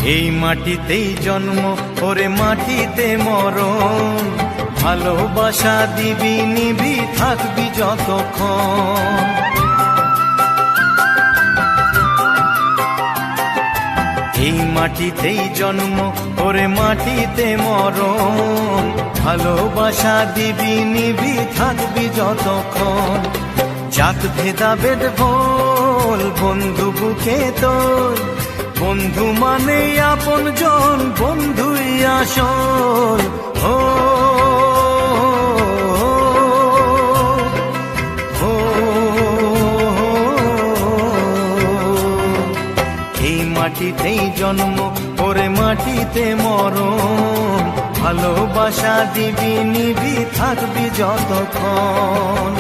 এই মাটিতেই জন্ম ওরে মাটিতে মরণ, ভালোবাসা দিবি নিবি থাকবি যতক্ষণ। এই মাটিতেই জন্ম ওরে মাটিতে মরণ, ভালোবাসা দিবি নিবি থাকবি যতক্ষণ। জাত ভেদাভেদ ভোল বন্ধু বুকে তোর, বন্ধু মানে আপন জন, বন্ধুই আসল। ও এই মাটিতেই জন্ম ওরে মাটিতে মরণ, ভালোবাসা দিবি নিবি থাকবি যতক্ষণ।